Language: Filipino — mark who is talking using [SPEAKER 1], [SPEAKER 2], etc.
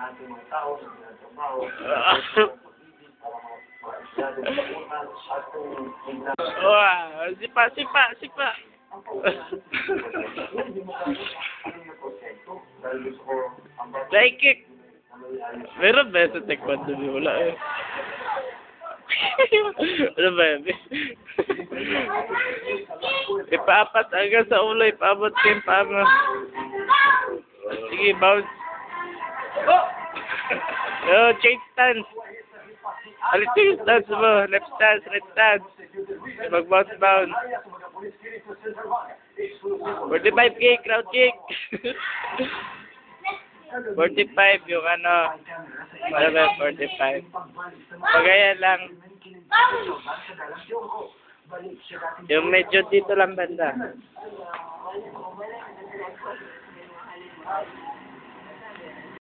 [SPEAKER 1] ating mga tao na ginagawa.
[SPEAKER 2] Wah, sipa. Side kick. Meron ba sa taekwondo? Wala eh. Ano ba yan? Ipaapat agad sa ulo, ipaabot ko yung paa mo. Sige, bounce. Oh, change stance. Alit ko yung stance mo. Left stance, right stance. Mag-bounce. 45 kick, crowd kick. 45 yung ano. Ano ba 45? Pagaya lang. Yung medyo dito lang banda.